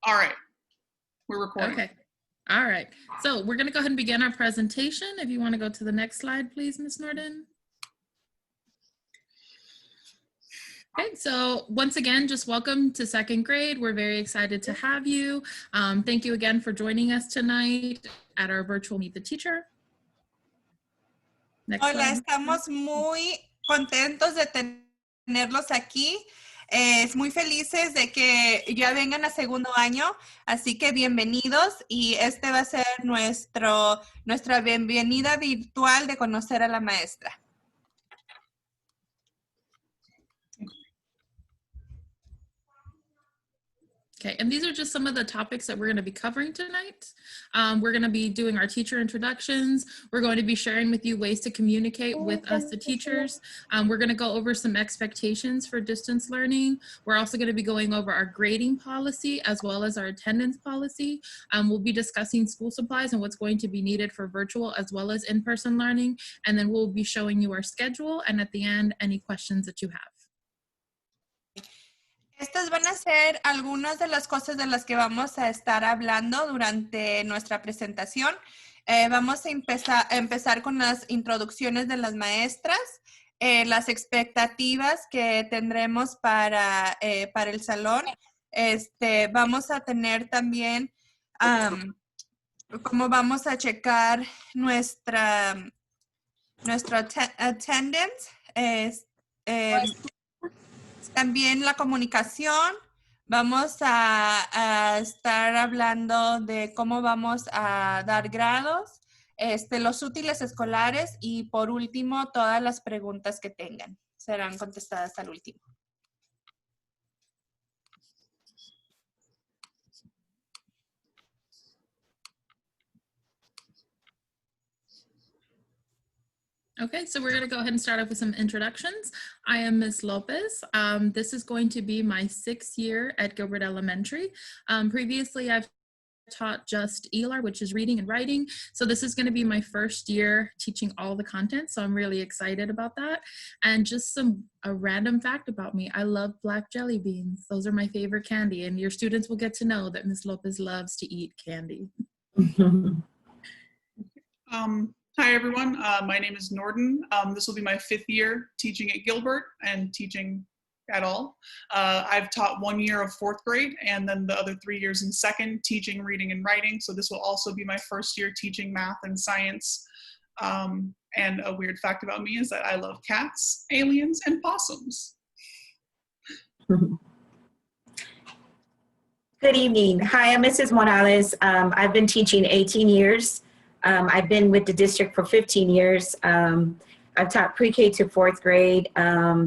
All right, we're recording. Okay. All right. So we're going to go ahead and begin our presentation. If you want to go to the next slide, please, Ms. Norden. Okay, so once again, just welcome to second grade. We're very excited to have you. Thank you again for joining us tonight at our virtual Meet the Teacher. Next Hola, slide. estamos muy contentos de tenerlos aquí. Muy felices de que ya vengan a segundo año, así que bienvenidos y este va a ser nuestra bienvenida virtual de conocer a la maestra. Okay, and these are just some of the topics that we're going to be covering tonight. We're going to be doing our teacher introductions. We're going to be sharing with you ways to communicate with us, the teachers. We're going to go over some expectations for distance learning. We're also going to be going over our grading policy as well as our attendance policy. We'll be discussing school supplies and what's going to be needed for virtual as well as in-person learning. And then we'll be showing you our schedule and at the end, any questions that you have. Estas van a ser algunas de las cosas de las que vamos a estar hablando durante nuestra presentación. Vamos a empezar con las introducciones de las maestras, las expectativas que tendremos para el salón. Vamos a tener también cómo vamos a checar nuestra attendance. También la comunicación, vamos a estar hablando de cómo vamos a dar grados, los útiles escolares y por último todas las preguntas que tengan serán contestadas al último. Okay, so we're going to go ahead and start off with some introductions. I am Ms. Lopez. This is going to be my 6th year at Gilbert Elementary. Previously, I've taught just ELAR, which is reading and writing. So this is going to be my first year teaching all the content. So I'm really excited about that. And just a random fact about me, I love black jelly beans. Those are my favorite candy. And your students will get to know that Ms. Lopez loves to eat candy. Hi everyone, my name is Norden. This will be my 5th year teaching at Gilbert and teaching at all. I've taught 1 year of 4th grade and then the other 3 years in 2nd teaching reading and writing. So this will also be my 1st year teaching math and science. And a weird fact about me is that I love cats, aliens, and possums. Good evening. Hi, I'm Mrs. Morales. I've been teaching 18 years. I've been with the district for 15 years. I've taught pre-K to 4th grade,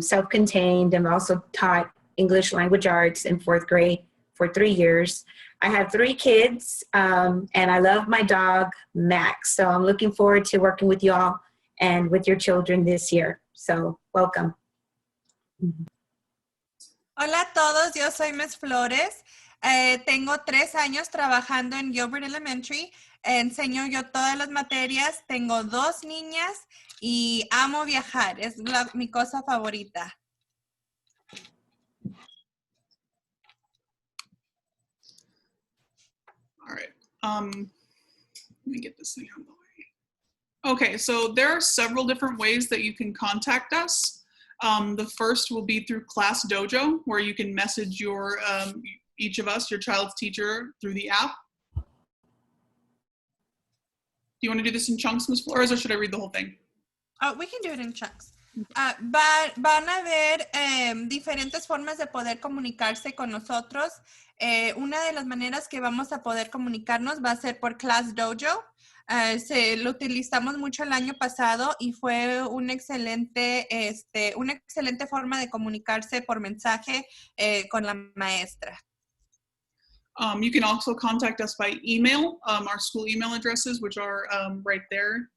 self-contained, and also taught English language arts in 4th grade for 3 years. I have 3 kids, and I love my dog, Max. So I'm looking forward to working with you all and with your children this year. So welcome. Hola a todos, yo soy Ms. Flores. Tengo 3 años trabajando en Gilbert Elementary. Enseño yo todas las materias. Tengo 2 niñas y amo viajar. Es mi cosa favorita. All right, let me get this thing out of the way. Okay, so there are several different ways that you can contact us. The first will be through Class Dojo, where you can message your each of us, your child's teacher, through the app. Do you want to do this in chunks, Ms. Flores, or should I read the whole thing? Oh, we can do it in chunks. Van a haber diferentes formas de poder comunicarse con nosotros. Una de las maneras que vamos a poder comunicarnos va a ser por Class Dojo. Lo utilizamos mucho el año pasado y fue una excelente forma de comunicarse por mensaje con la maestra. You can also contact us by email, our school email addresses, which are right there.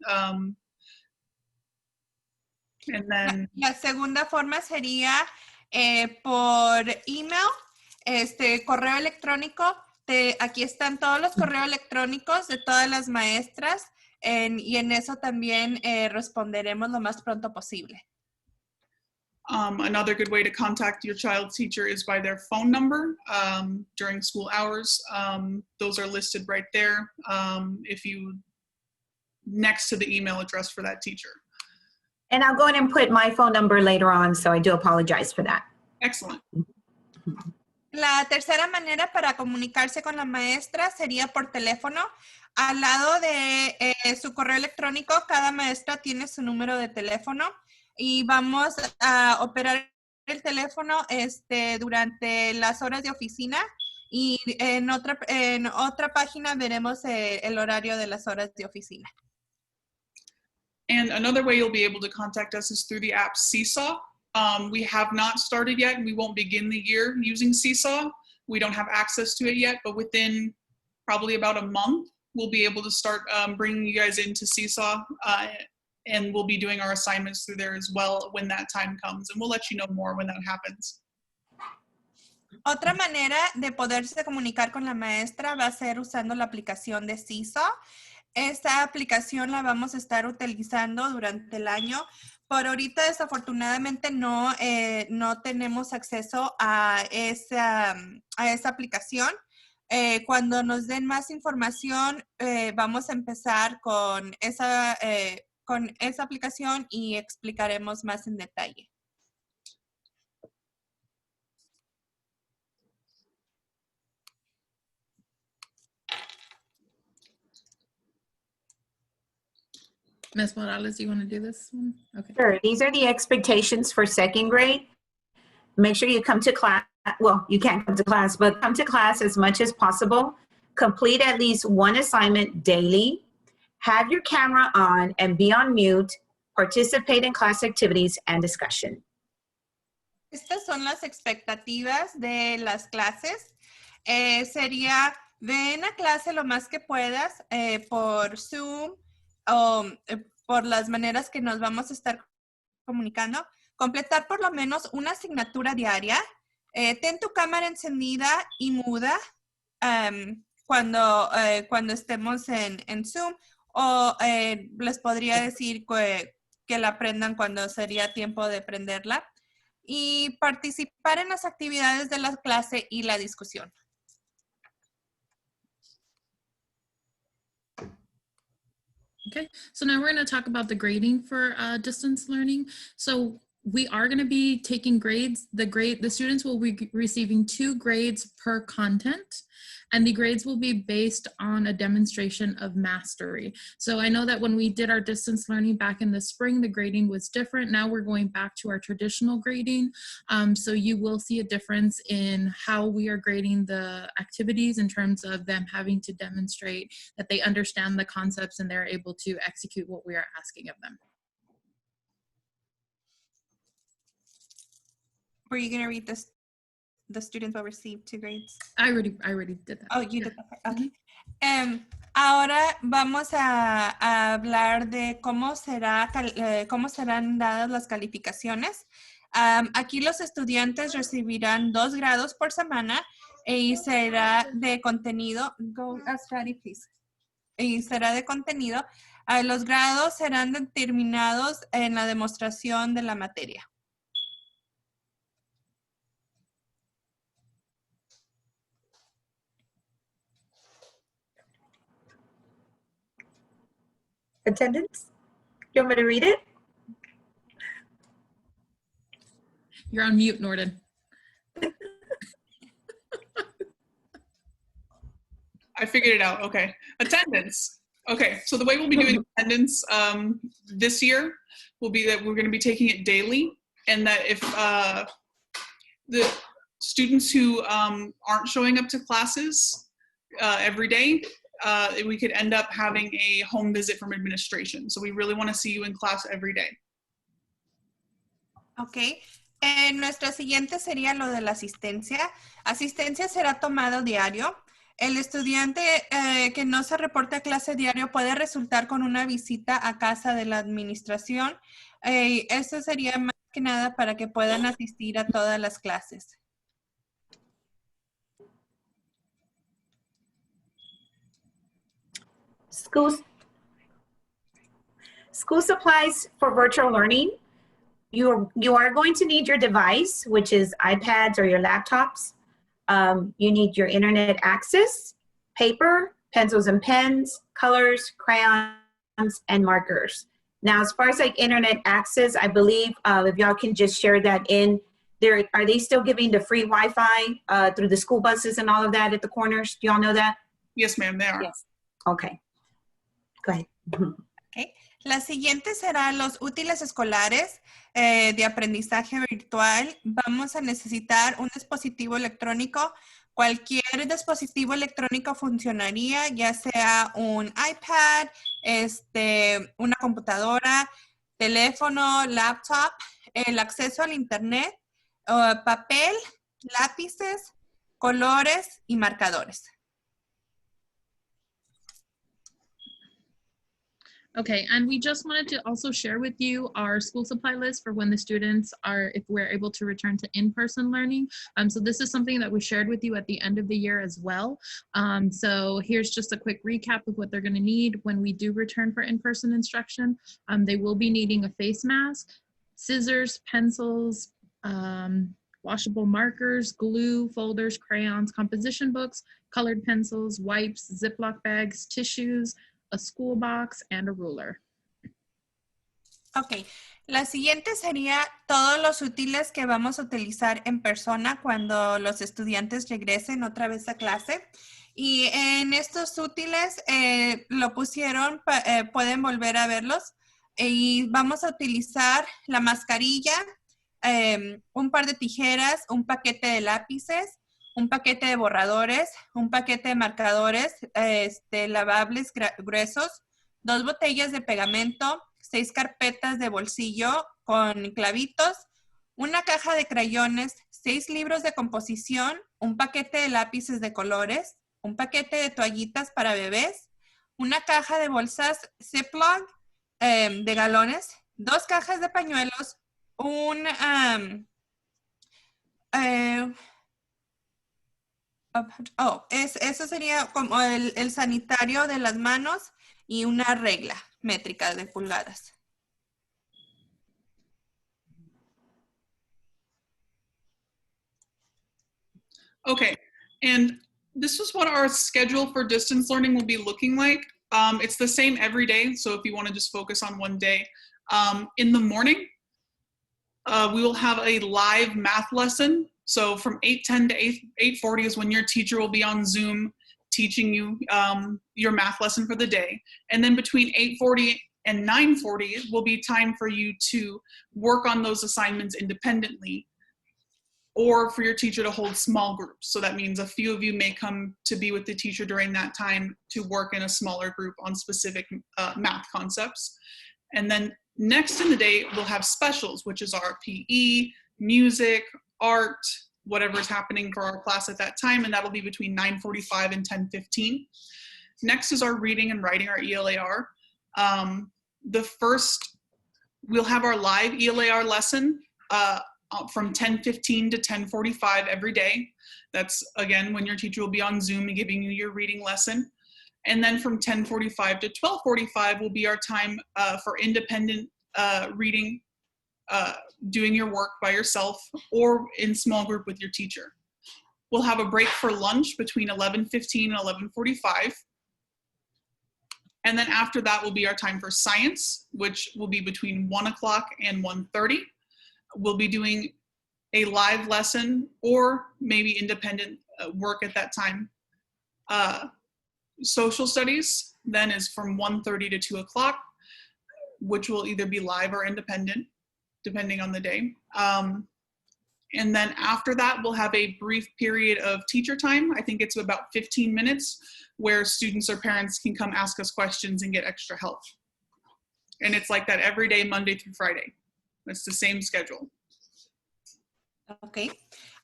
And then La segunda forma sería por email, correo electrónico. Aquí están todos los correos electrónicos de todas las maestras y en eso también responderemos lo más pronto posible. Another good way to contact your child's teacher is by their phone number during school hours. Those are listed right there if you next to the email address for that teacher. And I'll go ahead and put my phone number later on, so I do apologize for that. Excellent. La tercera manera para comunicarse con la maestra sería por teléfono. Al lado de su correo electrónico, cada maestra tiene su número de teléfono y vamos a operar el teléfono durante las horas de oficina y en otra página veremos el horario de las horas de oficina. And another way you'll be able to contact us is through the app Seesaw. We have not started yet, and we won't begin the year using Seesaw. We don't have access to it yet, but within probably about a month, we'll be able to start bringing you guys into Seesaw, and we'll be doing our assignments through there as well when that time comes, and we'll let you know more when that happens. Otra manera de poderse comunicar con la maestra va a ser usando la aplicación de Seesaw. Esta aplicación la vamos a estar utilizando durante el año. Por ahorita, desafortunadamente, no tenemos acceso a esa aplicación. Cuando nos den más información, vamos a empezar con esa aplicación y explicaremos más en detalle. Ms. Morales, do you want to do this one? Okay. Sure. These are the expectations for second grade. Make sure you come to class. Well, you can't come to class, but come to class as much as possible. Complete at least one assignment daily. Have your camera on and be on mute. Participate in class activities and discussion. Estas son las expectativas de las clases. Sería, ven a clase lo más que puedas por Zoom o por las maneras que nos vamos a estar comunicando. Completar por lo menos una asignatura diaria. Ten tu cámara encendida y muda cuando estemos en Zoom. O les podría decir que la prendan cuando sería tiempo de prenderla. Y participar en las actividades de la clase y la discusión. Okay, so now we're going to talk about the grading for distance learning. So we are going to be taking grades. The students will be receiving 2 grades per content, and the grades will be based on a demonstration of mastery. So I know that when we did our distance learning back in the spring, the grading was different. Now we're going back to our traditional grading. So you will see a difference in how we are grading the activities in terms of them having to demonstrate that they understand the concepts and they're able to execute what we are asking of them. Were you going to read this? The students will receive 2 grades. I already did that. Oh, you did that. Okay. Ahora vamos a hablar de cómo serán dadas las calificaciones. Aquí los estudiantes recibirán 2 grados por semana y será de contenido. Go, Study, please. Y será de contenido. Los grados serán determinados en la demostración de la materia. Attendance? You want me to read it? You're on mute, Norden. I figured it out. Okay. Attendance. Okay. So the way we'll be doing attendance this year will be that we're going to be taking it daily, and that if the students who aren't showing up to classes every day, we could end up having a home visit from administration. So we really want to see you in class every day. Ok. Nuestra siguiente sería lo de la asistencia. Asistencia será tomado diario. El estudiante que no se reporte a clase diario puede resultar con una visita a casa de la administración. Eso sería más que nada para que puedan asistir a todas las clases. School supplies for virtual learning. you are going to need your device, which is iPads or your laptops. You need your internet access, paper, pencils and pens, colors, crayons, and markers. Now, as far as like internet access, I believe if y'all can just share that in there, are they still giving the free Wi-Fi through the school buses and all of that at the corners? Do y'all know that? Yes, ma'am, they are. Yes. Okay. Go ahead. Okay. La siguiente será los útiles escolares de aprendizaje virtual. Vamos a necesitar un dispositivo electrónico. Cualquier dispositivo electrónico funcionaría, ya sea un iPad, una computadora, teléfono, laptop, el acceso al internet, papel, lápices, colores y marcadores. Okay, and we just wanted to also share with you our school supply list for when the students are, if we're able to return to in-person learning. So this is something that we shared with you at the end of the year as well. So here's just a quick recap of what they're gonna need when we do return for in-person instruction. They will be needing a face mask, scissors, pencils, washable markers, glue, folders, crayons, composition books, colored pencils, wipes, Ziploc bags, tissues, a school box, and a ruler. Ok, la siguiente sería todos los útiles que vamos a utilizar en persona cuando los estudiantes regresen otra vez a clase. Y en estos útiles lo pusieron, pueden volver a verlos. Y vamos a utilizar la mascarilla, un par de tijeras, un paquete de lápices, un paquete de borradores, un paquete de marcadores lavables gruesos, 2 botellas de pegamento, 6 carpetas de bolsillo con clavitos, una caja de crayones, 6 libros de composición, un paquete de lápices de colores, un paquete de toallitas para bebés, una caja de bolsas Ziploc de galones, 2 cajas de pañuelos, eso sería como el sanitario de las manos y una regla métrica de pulgadas. Okay, and this is what our schedule for distance learning will be looking like. It's the same every day, so if you want to just focus on one day. In the morning, we will have a live math lesson. So from 8:10 to 8:40 is when your teacher will be on Zoom teaching you your math lesson for the day. And then between 8:40 and 9:40 will be time for you to work on those assignments independently, or for your teacher to hold small groups. So that means a few of you may come to be with the teacher during that time to work in a smaller group on specific math concepts. And then next in the day, we'll have specials, which is our PE, music, art, whatever is happening for our class at that time, and that'll be between 9:45 and 10:15. Next is our reading and writing, our ELAR. We'll have our live ELAR lesson from 10:15 to 10:45 every day. That's, again, when your teacher will be on Zoom and giving you your reading lesson. And then from 10:45 to 12:45 will be our time for independent reading, doing your work by yourself or in small group with your teacher. We'll have a break for lunch between 11:15 and 11:45. And then after that will be our time for science, which will be between 1 o'clock and 1:30. We'll be doing a live lesson or maybe independent work at that time. Social studies then is from 1:30 to 2 o'clock, which will either be live or independent, depending on the day. And then after that, we'll have a brief period of teacher time. I think it's about 15 minutes where students or parents can come ask us questions and get extra help. And it's like that every day, Monday through Friday. It's the same schedule. Ok.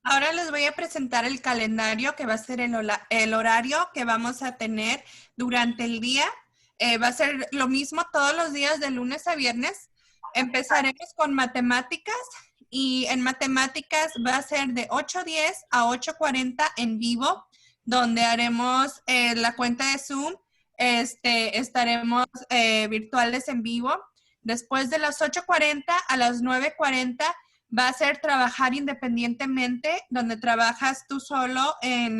Ahora les voy a presentar el calendario que va a ser el horario que vamos a tener durante el día. Va a ser lo mismo todos los días de lunes a viernes. Empezaremos con matemáticas y en matemáticas va a ser de 8:10 a 8:40 en vivo, donde haremos la cuenta de Zoom. Estaremos virtuales en vivo. Después de las 8:40 a las 9:40 va a ser trabajar independientemente, donde trabajas tú solo en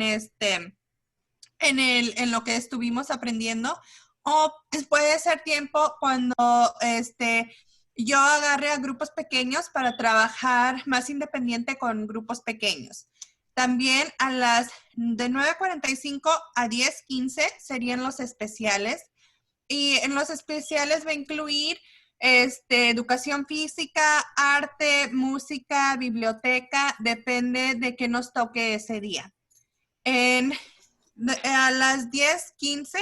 lo que estuvimos aprendiendo, o puede ser tiempo cuando yo agarre a grupos pequeños para trabajar más independiente con grupos pequeños. También de 9:45 a 10:15 serían los especiales, y en los especiales va a incluir educación física, arte, música, biblioteca, depende de qué nos toque ese día. A las 10:15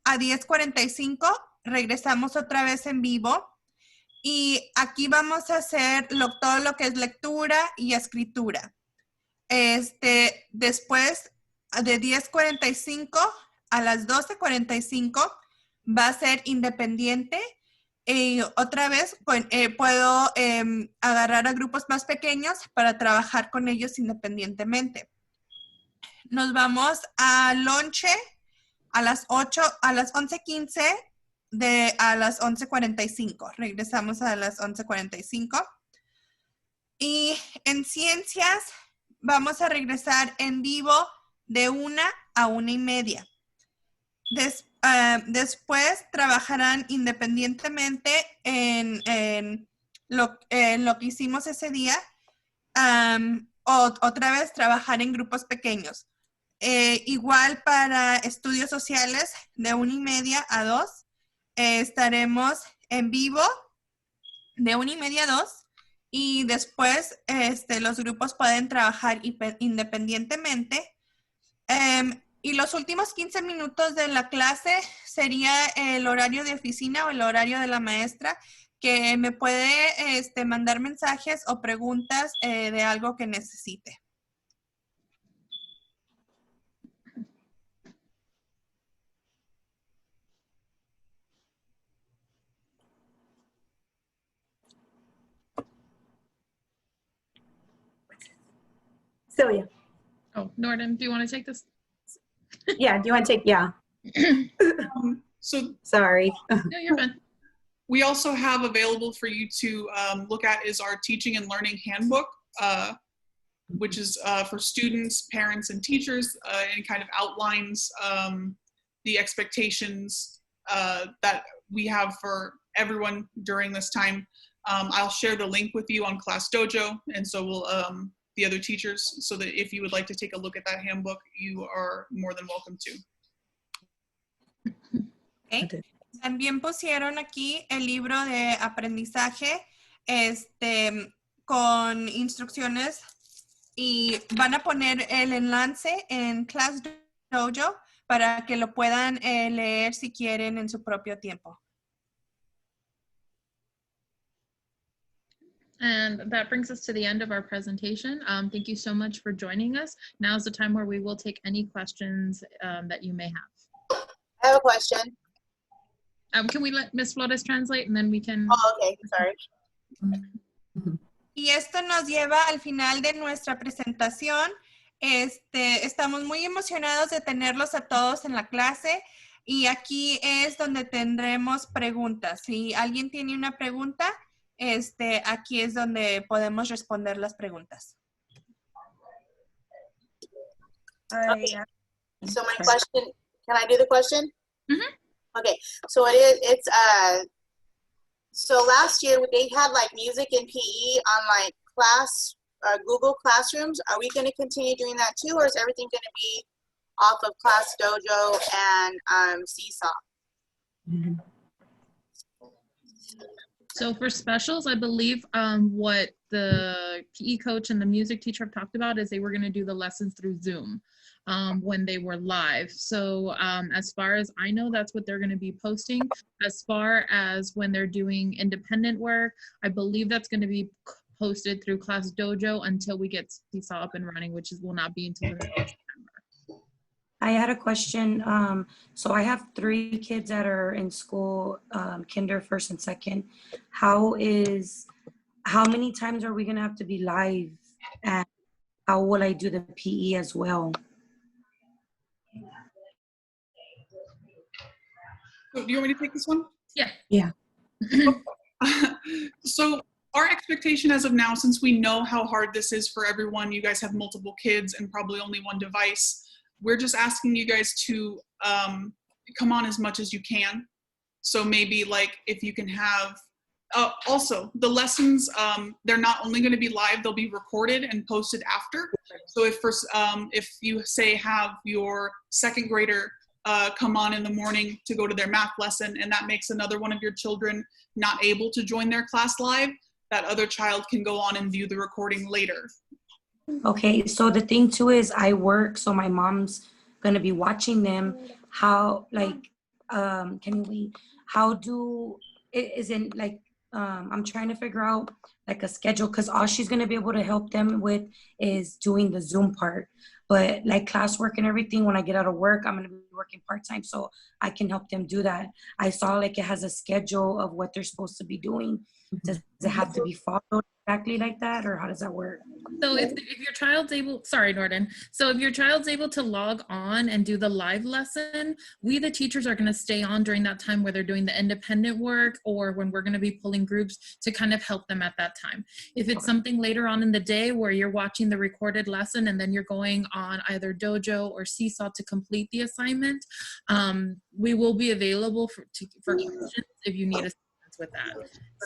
a 10:45 regresamos otra vez en vivo, y aquí vamos a hacer todo lo que es lectura y escritura. Después de 10:45 a las 12:45 va a ser independiente. Y otra vez puedo agarrar a grupos más pequeños para trabajar con ellos independientemente. Nos vamos a lonche a las 11:15 a las 11:45. Regresamos a las 11:45. Y en ciencias vamos a regresar en vivo de 1 a 1:30. Después trabajarán independientemente en lo que hicimos ese día. Otra vez trabajar en grupos pequeños. Igual para estudios sociales de 1:30 a 2. Estaremos en vivo de 1:30 a 2. Y después los grupos pueden trabajar independientemente. Y los últimos 15 minutos de la clase sería el horario de oficina o el horario de la maestra, que me puede mandar mensajes o preguntas de algo que necesite. Celia. Oh, Norden, do you want to take this? Yeah, do you want to take, yeah, So sorry. No, you're fine. we also have available for you to look at is our teaching and learning handbook, which is for students, parents, and teachers, and kind of outlines the expectations that we have for everyone during this time. I'll share the link with you on Class Dojo, and so will the other teachers, so that if you would like to take a look at that handbook, you are more than welcome to. Okay. También pusieron aquí el libro de aprendizaje con instrucciones, y van a poner el enlace en Class Dojo para que lo puedan leer si quieren en su propio tiempo. And that brings us to the end of our presentation. Thank you so much for joining us. Now is the time where we will take any questions that you may have. I have a question. Can we let Ms. Flores translate, and then we can... Oh, okay, sorry. Y esto nos lleva al final de nuestra presentación. Estamos muy emocionados de tenerlos a todos en la clase, y aquí es donde tendremos preguntas. Si alguien tiene una pregunta, aquí es donde podemos responder las preguntas. Okay. So my question, can I do the question? Mhm. Okay, so so last year they had like music and PE on like Google Classrooms. Are we going to continue doing that too, or is everything going to be off of Class Dojo and Seesaw? Mhm. So for specials, I believe what the PE coach and the music teacher have talked about is they were going to do the lessons through Zoom when they were live. So as far as I know, that's what they're going to be posting. As far as when they're doing independent work, I believe that's going to be posted through Class Dojo until we get Seesaw up and running, which will not be until the middle of September. I had a question. So I have 3 kids that are in school, kinder, first and second. How many times are we gonna have to be live? And how will I do the PE as well? So do you want me to take this one? Yeah. Yeah. So our expectation as of now, since we know how hard this is for everyone, you guys have multiple kids and probably only one device, we're just asking you guys to come on as much as you can. So maybe like if you can have, also the lessons, they're not only going to be live, they'll be recorded and posted after. So if you say have your second grader come on in the morning to go to their math lesson, and that makes another one of your children not able to join their class live, that other child can go on and view the recording later. Okay, so the thing too is I work, so my mom's gonna be watching them. How, like, I'm trying to figure out like a schedule, because all she's gonna be able to help them with is doing the Zoom part. But like classwork and everything, when I get out of work, I'm gonna be working part-time, so I can help them do that. I saw like it has a schedule of what they're supposed to be doing. Does it have to be followed exactly like that, or how does that work? So if your child's able, sorry, Norden. So if your child's able to log on and do the live lesson, we, the teachers, are going to stay on during that time where they're doing the independent work or when we're going to be pulling groups to kind of help them at that time. If it's something later on in the day where you're watching the recorded lesson and then you're going on either Dojo or Seesaw to complete the assignment, we will be available for questions if you need assistance with that.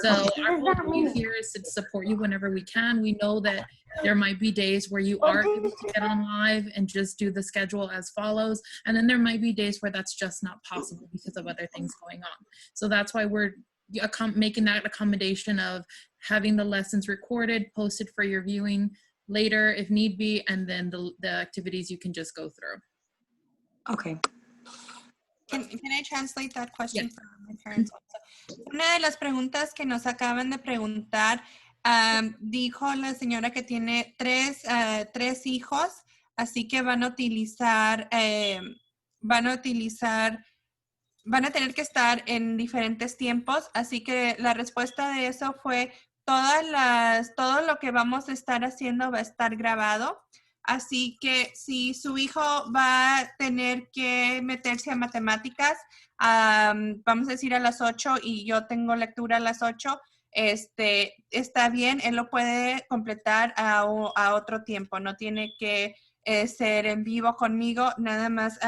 So our goal here is to support you whenever we can. We know that there might be days where you are able to get on live and just do the schedule as follows. And then there might be days where that's just not possible because of other things going on. So that's why we're making that accommodation of having the lessons recorded, posted for your viewing later if need be, and then the activities you can just go through. Okay. Can I translate that question Yes. for my parents also? Una de las preguntas que nos acaban de preguntar, dijo la señora que tiene tres hijos, así que van a tener que estar en diferentes tiempos, así que la respuesta de eso fue todo lo que vamos a estar haciendo va a estar grabado. Así que si su hijo va a tener que meterse a matemáticas, vamos a decir a las 8 y yo tengo lectura a las 8, está bien, él lo puede completar a otro tiempo, no tiene que ser en vivo conmigo, nada más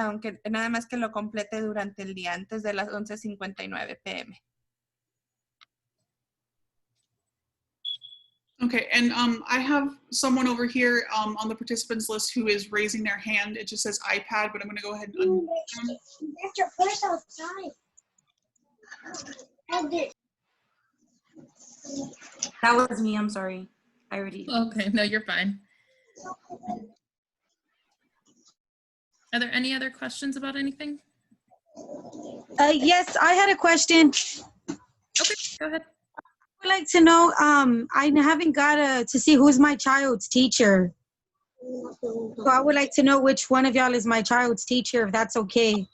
que lo complete durante el día, antes de las 11:59 p.m. Okay, and I have someone over here on the participants list who is raising their hand. It just says iPad, but I'm going to go ahead and unmute them. That's your purse outside. That was me, I'm sorry. I already. Okay, no, you're fine. Are there any other questions about anything? Yes, I had a question. Okay, go ahead. I would like to know, I haven't got to see who's my child's teacher. So I would like to know which one of y'all is my child's teacher, if that's okay.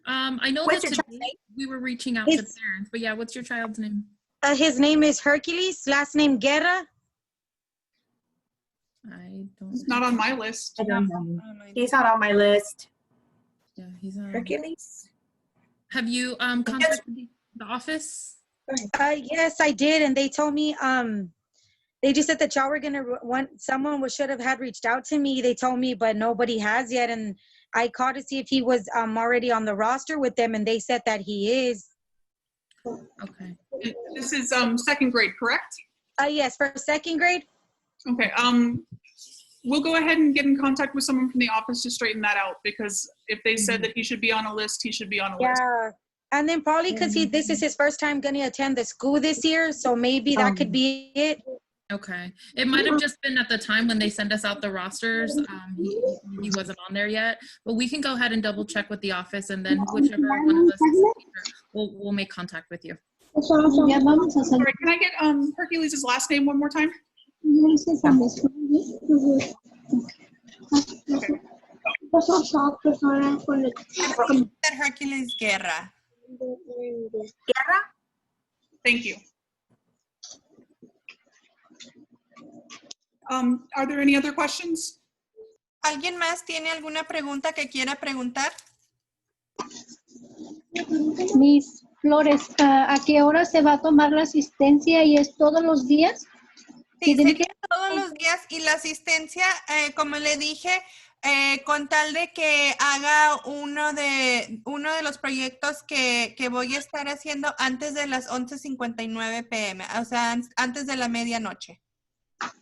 I know What's that your child's today we were reaching out to parents, but yeah, what's your child's name? His name is Hercules, last name Guerra. I don't. It's not on my list. I don't know. He's not on my list. Yeah, he's on. Hercules? Have you contacted the office? Yes, I did, and they told me they just said that y'all were gonna someone should have had reached out to me. They told me, but nobody has yet, and I called to see if he was already on the roster with them, and they said that he is. Okay. This is second grade, correct? Yes, for second grade. Okay, we'll go ahead and get in contact with someone from the office to straighten that out, because if they said that he should be on a list, he should be on a list. Yeah, and then probably because this is his first time going to attend the school this year, so maybe that could be it. Okay. It might have just been at the time when they sent us out the rosters. He wasn't on there yet, but we can go ahead and double check with the office, and then whichever one of us is we'll make contact with you. Sorry, can I get Hercules' last name one more time? Okay. Hercules Guerra. Guerra? Thank you. Are there any other questions? ¿Alguien más tiene alguna pregunta que quiera preguntar? Miss, Flores, ¿a qué hora se va a tomar la asistencia y es todos los días? Sí, tiene sería todos los días y la asistencia, como le dije, con tal de que haga uno de los proyectos que voy a estar haciendo antes de las 11:59 p.m., o sea, antes de la medianoche.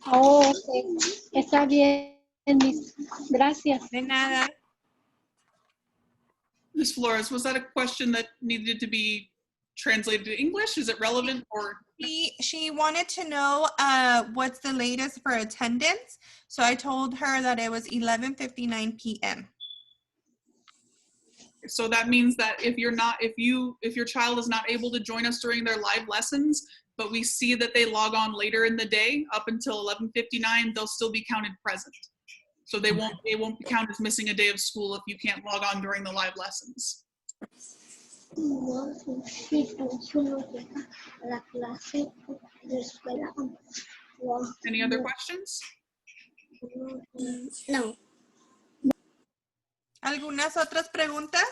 Oh, ok. Está bien, Miss. Gracias. De nada. Ms. Flores, was that a question that needed to be translated to English? Is it relevant or? She wanted to know what's the latest for attendance. So I told her that it was 11:59 p.m. So that means that if your child is not able to join us during their live lessons, but we see that they log on later in the day up until 11:59, they'll still be counted present. So they won't be counted as missing a day of school if you can't log on during the live lessons. Any other questions? No. ¿Algunas otras preguntas?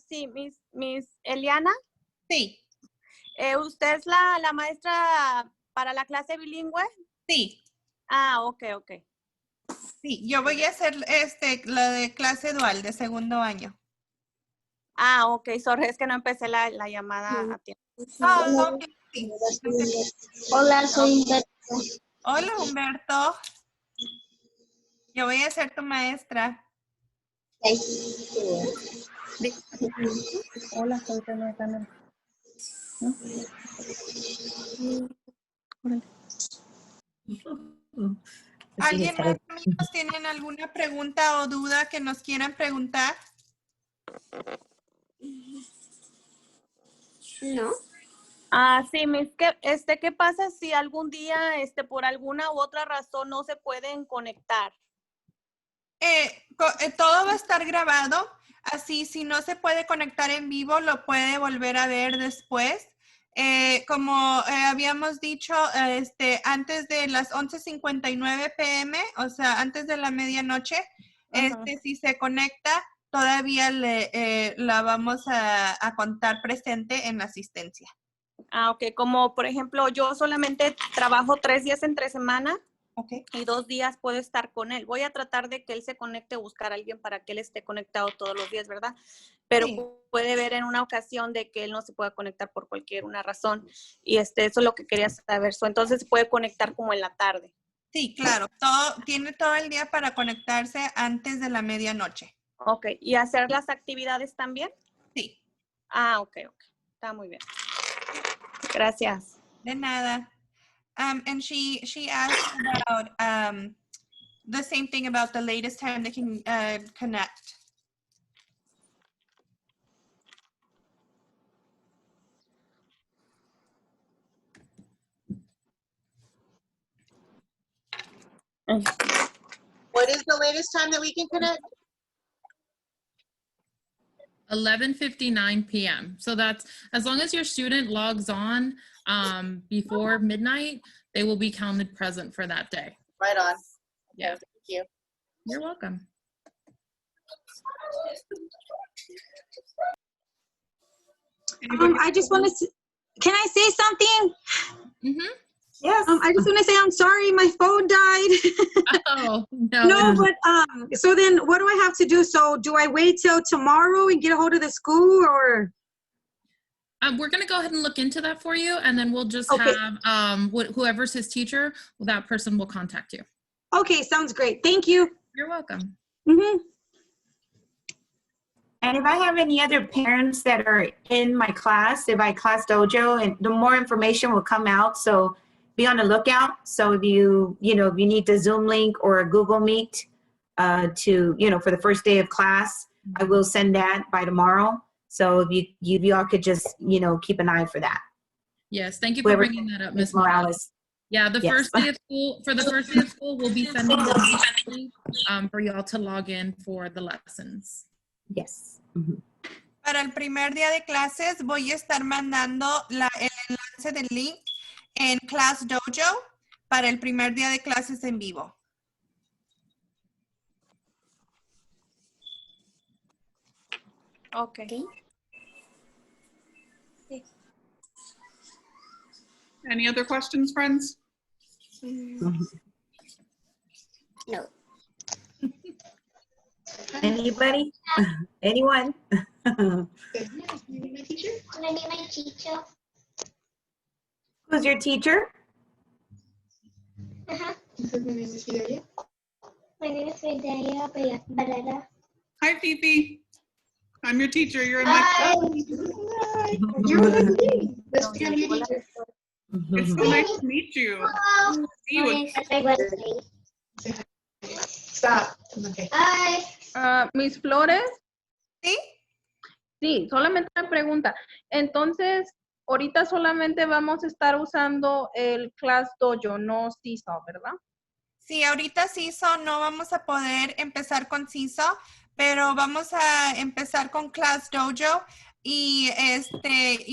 Sí, Miss Eliana. Sí. ¿Usted es la maestra para la clase bilingüe? Sí. Ok. Sí, yo voy a hacer la de clase dual de segundo año. Ok, sorry, es que no empecé la llamada a tiempo. Ok, sí. Hola, soy Humberto. Hola, Humberto. Yo voy a ser tu maestra. Hola, soy Fernanda. ¿Alguien más, amigos, tienen alguna pregunta o duda que nos quieran preguntar? No. Sí, Miss, ¿qué pasa si algún día, por alguna u otra razón no se pueden conectar? Todo va a estar grabado, así si no se puede conectar en vivo, lo puede volver a ver después. Como habíamos dicho, antes de las 11:59 p.m., o sea, antes de la medianoche, si se conecta, todavía la vamos a contar presente en la asistencia. Ok, como por ejemplo, yo solamente trabajo 3 días entre semana. Okay. Y 2 días puedo estar con él. Voy a tratar de que él se conecte, buscar a alguien para que él esté conectado todos los días, ¿verdad? Pero sí, puede ver en una ocasión de que él no se pueda conectar por cualquier una razón. Y eso es lo que quería saber. Entonces se puede conectar como en la tarde. Sí, claro. Tiene todo el día para conectarse antes de la medianoche. Ok. ¿Y hacer las actividades también? Sí. Ok. Está muy bien. Gracias. De nada. And she asked about the same thing about the latest time they can connect. What is the latest time that we can connect? 11:59 p.m. So that's as long as your student logs on before midnight, they will be counted present for that day. Right on. Yeah. Thank you. You're welcome. I just want to, can I say something? Mm-hmm. Yes. I just want to say, I'm sorry, my phone died. Oh, no. No, but so then what do I have to do? So do I wait till tomorrow and get a hold of the school, or? We're going to go ahead and look into that for you, and then we'll just Okay. have whoever's his teacher, that person will contact you. Okay, sounds great. Thank you. You're welcome. Mm-hmm. And if I have any other parents that are in my class, if I class dojo, and the more information will come out, so be on the lookout. So if you need the Zoom link or a Google Meet for the first day of class, I will send that by tomorrow. So if you all could just, keep an eye for that. Yes, thank you for bringing that up, Ms. Morales. Yeah, the first day of school, for the first day of school, we'll be sending the link for y'all to log in for the lessons. Yes. Mm-hmm. Para el primer día de clases voy a estar mandando el enlace del link en Class Dojo para el primer día de clases en vivo. Okay. Any other questions, friends? No. Anybody? Anyone? Who's your teacher? My name is Fidelia Barrera. Hi, Fifi. I'm your teacher. You're in my Hi. class. You're with me. Let's be your teacher. It's so nice to meet you. Hello. See you again. Stop. Okay. Hi. Miss Flores, ¿Sí? sí, solamente una pregunta. Entonces, ahorita solamente vamos a estar usando el Class Dojo, no Seesaw, ¿verdad? Sí, ahorita CISO no vamos a poder empezar con CISO, pero vamos a empezar con Class Dojo y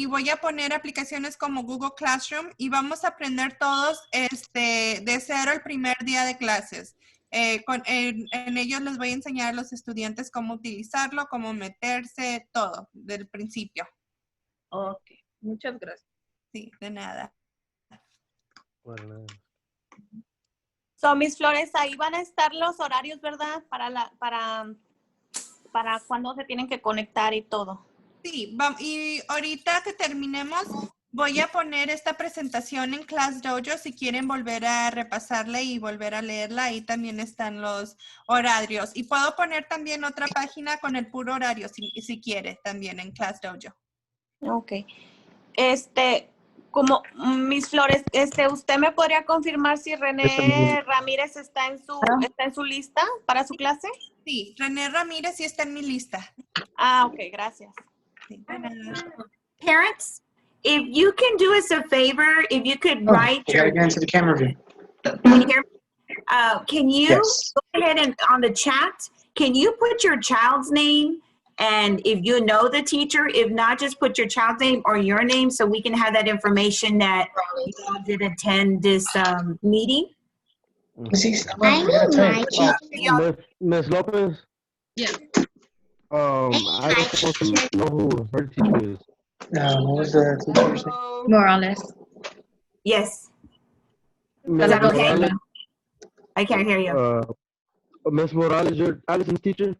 voy a poner aplicaciones como Google Classroom y vamos a aprender todos de cero el primer día de clases. En ellos les voy a enseñar a los estudiantes cómo utilizarlo, cómo meterse, todo, del principio. Ok, muchas gracias. Sí, de nada. Bueno. So, Miss Flores, ahí van a estar los horarios, ¿verdad? Para cuando se tienen que conectar y todo. Sí, y ahorita que terminemos, voy a poner esta presentación en Class Dojo si quieren volver a repasarla y volver a leerla. Ahí también están los horarios. Y puedo poner también otra página con el puro horario si quiere también en Class Dojo. Ok. Como Miss Flores, ¿usted me podría confirmar si René Ramírez está en su lista para su clase? Sí, René Ramírez sí está en mi lista. Ah, ok, gracias. Sí, de nada. Parents, if you can do us a favor, if you could write You gotta get into the camera view. Can you hear me? Can you Yes. go ahead and on the chat, can you put your child's name? And if you know the teacher, if not, just put your child's name or your name so we can have that information that you all did attend this meeting. I need my teacher. Miss Lopez? Yes. I just want to know who her teacher is. What was the teacher's name? Morales. Yes, Miss that okay? Morales, I can't hear you. Miss Morales, your Allison's teacher?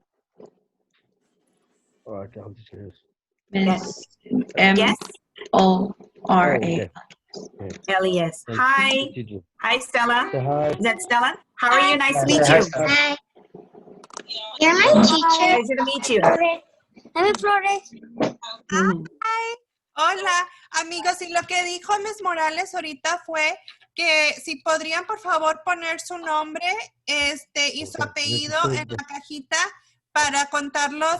Oh, I can't just hear this. Yes. M-O-R-A. Okay. Elias. Hi. Teacher. Hi, Stella. Say hi. Is that Stella? How are you? Nice to meet Hi, you. Stella. Hi. You're my teacher. Pleasure to meet you. I'm Flores. Hi. Hola, amigos. Y lo que dijo Miss Morales ahorita fue que si podrían, por favor, poner su nombre y su apellido en la cajita para contarlos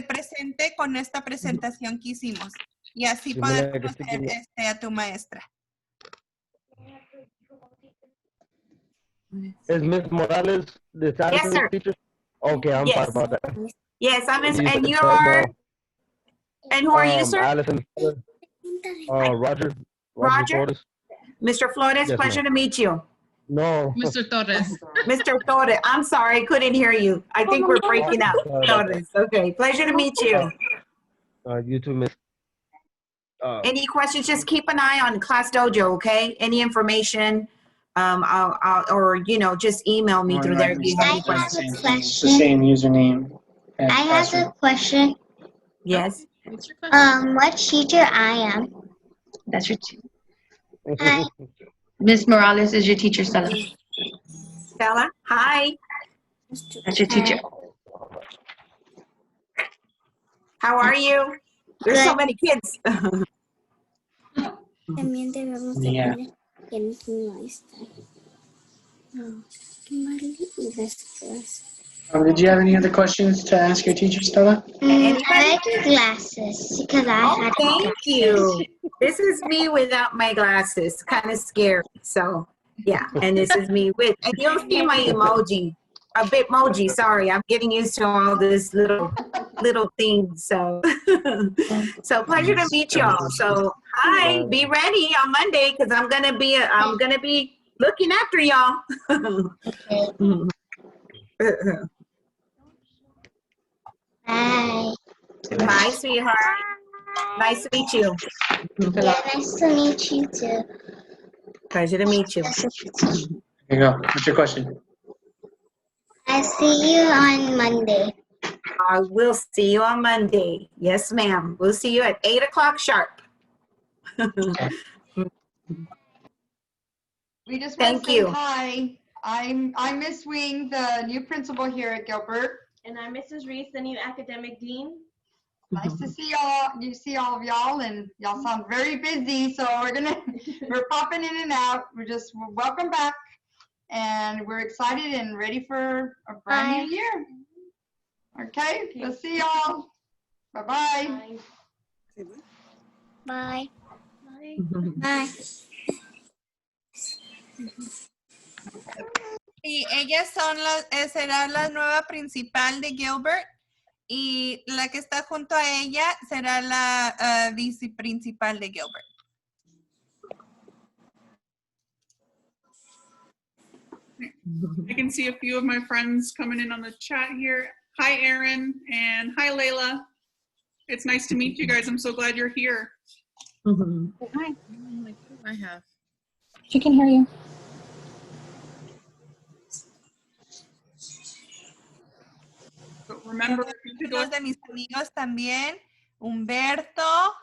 presente con esta presentación que hicimos. Y así poder conocer a tu maestra. Is Miss Morales the Allison's sir. teacher? Okay, I'm Yes. sorry about that. Yes, I'm You and said you that, are. And who are you, sir? Allison. Roger. Roger? Flores. Mr. Flores, Yes, pleasure ma'am. to meet you. No. Mr. Torres. Mr. Torres, I'm sorry, I couldn't hear you. I think we're breaking up. Torres, okay, pleasure to meet you. You too, Miss. Any questions, just keep an eye on Class Dojo, okay? Any information, or, just email me through there if you have any I have questions. a It's the same username. and I have password. a question. Yes? What's your question? What teacher I am? That's your teacher. Hi. Miss Morales is your teacher, Stella. Stella, hi. That's your teacher. How are you? There's so Good. many kids. También debemos de Yeah. poner quién no está. No, Kimberly y después. Did you have any other questions to ask your teacher, Stella? I like your glasses because I Oh, had thank you. This is me without my glasses. Kind of scary. So, yeah. And this is me with, and you'll see my emoji. A Bitmoji. Sorry, I'm getting used to all this little things. So, so pleasure to meet y'all. So, hi. Be ready on Monday because I'm gonna be looking after y'all. Bye. Bye, sweetheart. Nice to meet you. Yeah, nice to meet you too. Pleasure to meet you. Here you go. What's your question? I see you on Monday. I will see you on Monday. Yes, ma'am. We'll see you at 8 o'clock sharp. We just want Thank to say you. hi. I'm Miss Wing, the new principal here at Gilbert. And I'm Mrs. Reese, the new academic dean. Nice to see all of y'all, and y'all sound very busy, so we're popping in and out. We're welcome back, and we're excited and ready for a brand new year. Okay, we'll see y'all. Bye-bye. Bye. Bye. Bye. Y ellas son será la nueva principal de Gilbert y la que está junto a ella será la viceprincipal de Gilbert. I can see a few of my friends coming in on the chat here. Hi, Erin, and hi, Layla. It's nice to meet you guys. I'm so glad you're here. Hi. I have. She can hear you. But remember, Unos de mis amigos también, Humberto,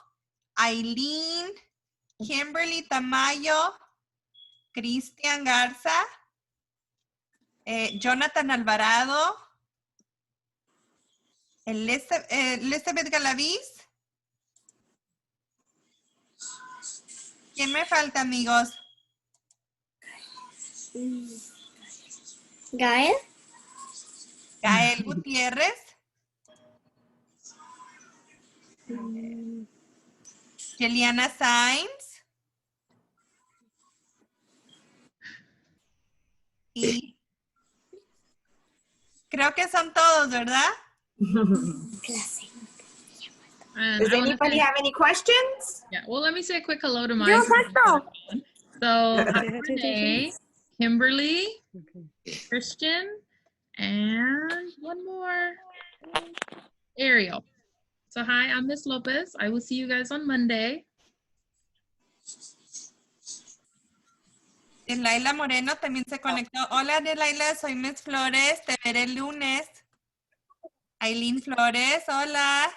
Aileen, Kimberly Tamayo, Cristian Garza, Jonathan Alvarado, Elizabeth Galaviz. ¿Quién me falta, amigos? Gael. Gael Gutiérrez. Eliana Sainz. Y creo que son todos, ¿verdad? And Does anybody have any questions? Yeah, well, let me say a quick hello to my Yo, So, Renee, Kimberly, Christian, and one more, Ariel. So, hi, I'm Miss Lopez. I will see you guys on Monday. Laila Moreno también se conectó. Hola, Laila, soy Miss Flores. Te veré el lunes. Aileen Flores, hola.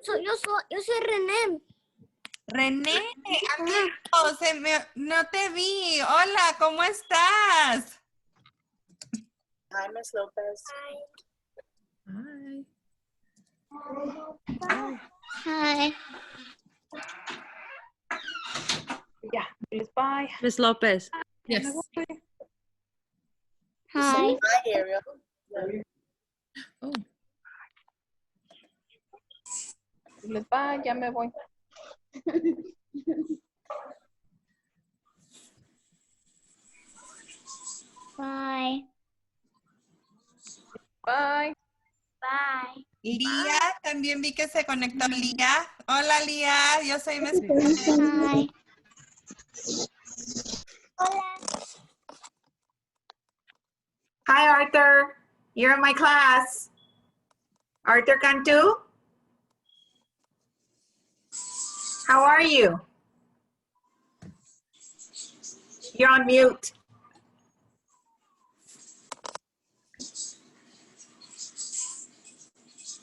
Yo soy René. René, amigo, no te vi. Hola, ¿cómo estás? Hi, Miss Lopez. Hi. Hi. Yeah, please bye. Miss Lopez. Yes. Hi. Hi, Ariel. Oh. Les bye, ya me voy. Bye. Bye. Bye. Lía, también vi que se conectó Lía. Hola, Lía, yo soy Miss Hi. Hi, Arthur. You're in my class. Arthur Cantu? How are you? You're on mute.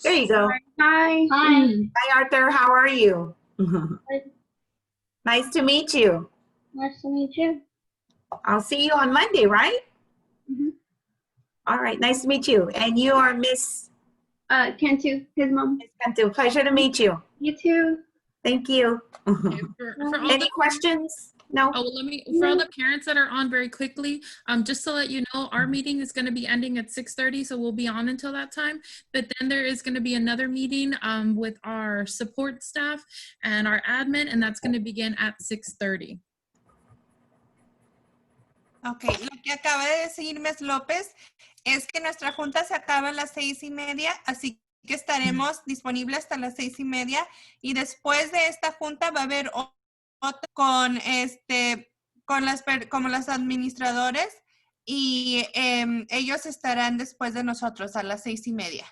There you go. Hi. Hi. Hi, Arthur. How are you? Nice to meet you. Nice to meet you. I'll see you on Monday, right? Mhm. All right. Nice to meet you. And you are Miss Cantu, his mom. Cantu. Pleasure to meet you. You too. Thank you. For all Any questions? No? Oh, for all the parents that are on very quickly, just to let you know, our meeting is going to be ending at 6:30, so we'll be on until that time. But then there is going to be another meeting with our support staff and our admin, and that's going to begin at 6:30. Ok, lo que acaba de decir Miss López es que nuestra junta se acaba a las 6:30, así que estaremos disponibles hasta las 6:30 y después de esta junta va a haber otra con como los administradores y ellos estarán después de nosotros a las 6:30.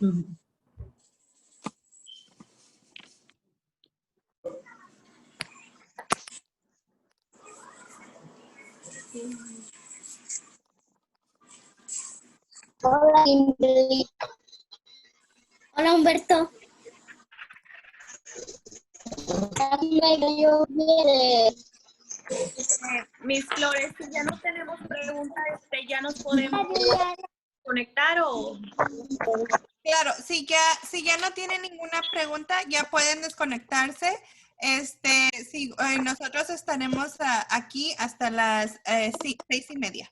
Mhm. Hola, Kimberly. Hola, Humberto. Mis Flores, si ya no tenemos preguntas, ya nos podemos conectar o... Claro, si ya no tienen ninguna pregunta, ya pueden desconectarse. Sí, nosotros estaremos aquí hasta las 6:30.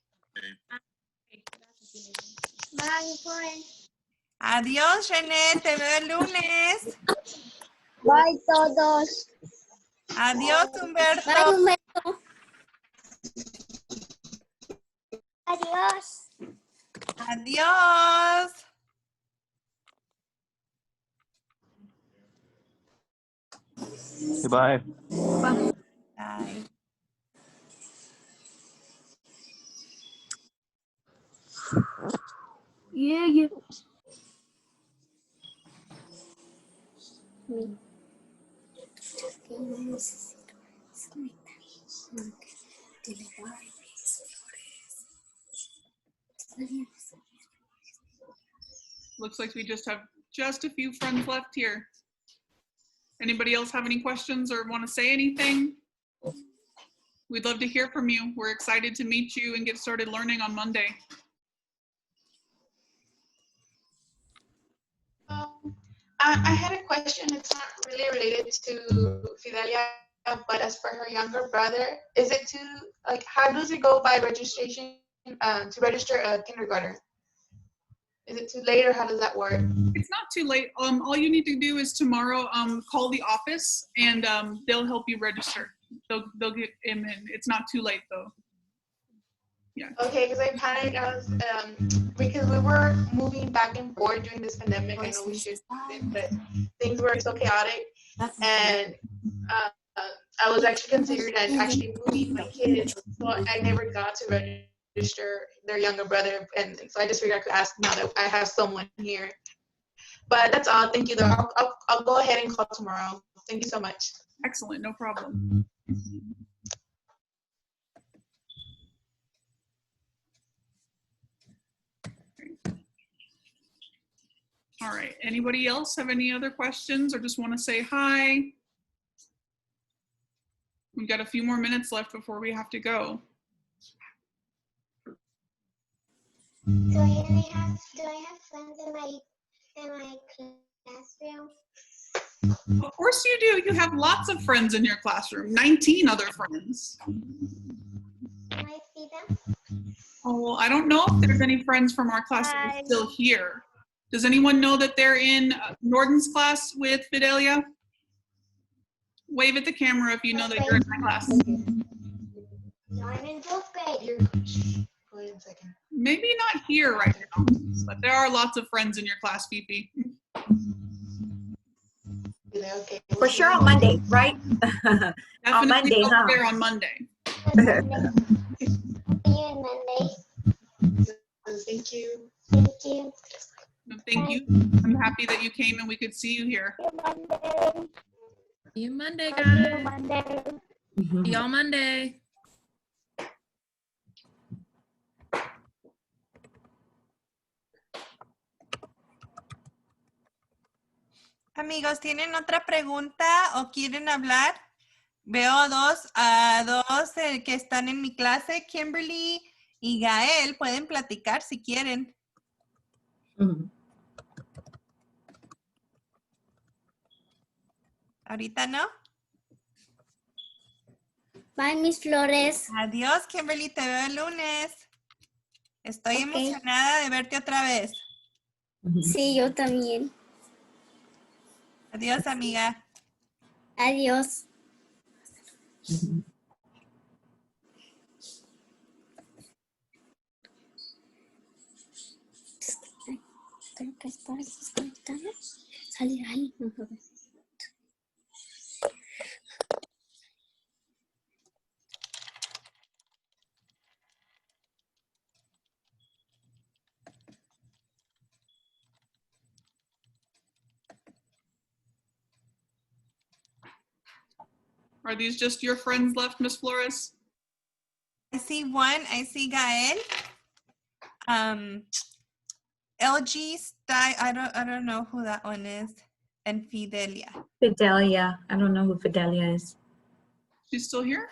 Bye, pues. Adiós, René, te veo el lunes. Bye, todos. Adiós, Humberto. Bye, Humberto. Adiós. Adiós. Goodbye. Bye. Yeah. Looks like we just have just a few friends left here. Anybody else have any questions or want to say anything? We'd love to hear from you. We're excited to meet you and get started learning on Monday. I had a question. It's not really related to Fidelia, but as for her younger brother, is it how does it go by registration to register a kindergarten? Is it too late or how does that work? It's not too late. All you need to do is tomorrow call the office and they'll help you register. They'll get him in. It's not too late though. Yeah. Okay, because I panicked. Because we were moving back and forth during this pandemic. I know we should, but things were so chaotic, and I was actually considering actually moving my kids, so I never got to register their younger brother, and so I just figured I could ask now that I have someone here. But that's all. Thank you, though. I'll go ahead and call tomorrow. Thank you so much. Excellent. No problem. All right. Anybody else have any other questions or just want to say hi? We've got a few more minutes left before we have to go. Do I have friends in my classroom? Of course you do. You have lots of friends in your classroom. 19 other friends. Can I see them? Oh, well, I don't know if there's any friends from our class that are still here. Does anyone know that they're in Norden's class with Fidelia? Wave at the camera if you know that you're in my class. No, I'm in 12th grade. Wait a second. Maybe not here right now, but there are lots of friends in your class, Fifi. Okay. For sure on Monday, right? On Monday, huh? There on Monday. See you on Monday. Thank you. Thank you. Thank you. I'm happy that you came and we could see you here. See you Monday, guys. See y'all Monday. Amigos, ¿tienen otra pregunta o quieren hablar? Veo dos que están en mi clase, Kimberly y Gael. Pueden platicar si quieren. ¿Ahorita no? Bye, mis Flores. Adiós, Kimberly. Te veo el lunes. Estoy emocionada de verte otra vez. Sí, yo también. Adiós, amiga. Adiós. Creo que es para desconectarme. Salir ahí. Are these just your friends left, Miss Flores? I see one. I see Gael. LG style. I don't know who that one is. And Fidelia. Fidelia. I don't know who Fidelia is. She's still here?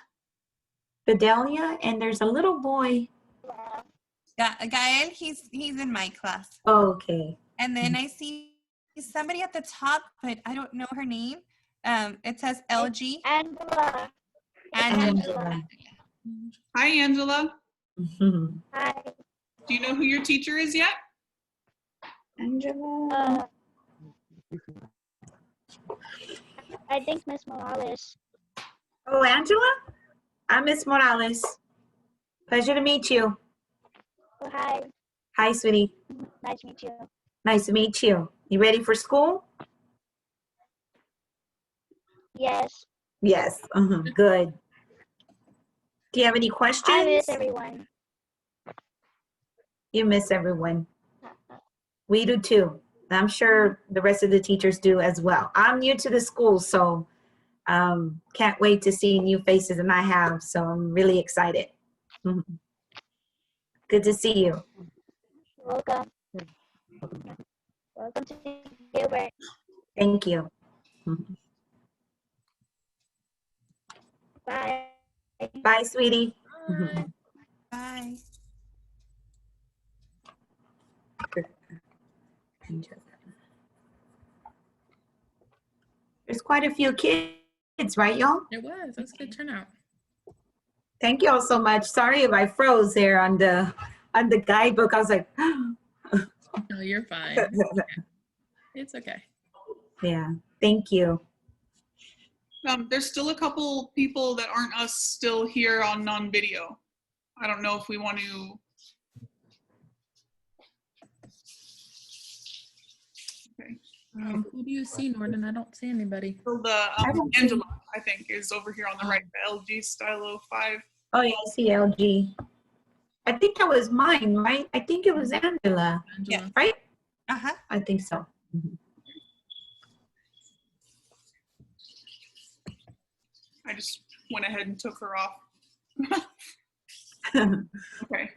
Fidelia, and there's a little boy. Gael, he's in my class. Oh, okay. And then I see somebody at the top, but I don't know her name. It says LG. Angela. Angela. Hi, Angela. Hi. Do you know who your teacher is yet? Angela. I think Miss Morales. Oh, Angela? I'm Miss Morales. Pleasure to meet you. Oh, hi. Hi, sweetie. Nice to meet you. Nice to meet you. You ready for school? Yes. Yes. Good. Do you have any questions? I miss everyone. You miss everyone. We do too. I'm sure the rest of the teachers do as well. I'm new to the school, so can't wait to see new faces, and I have, so I'm really excited. Good to see you. Welcome. Welcome to Gilbert. Thank you. Bye. Bye, sweetie. Bye. There's quite a few kids, right, y'all? It was. That's a good turnout. Thank you all so much. Sorry if I froze there on the guidebook. I was like, No, you're fine. It's okay. It's okay. Yeah, thank you. There's still a couple people that aren't us still here on non-video. I don't know if we want to. Okay. Who do you see, Norton? I don't see anybody. So Angela, I think, is over here on the right, the LG Stylo 5. Oh, yeah, I see LG. I think that was mine, right? I think it was Angela. Yeah. Right? Uh-huh. I think so. I just went ahead and took her off. Okay.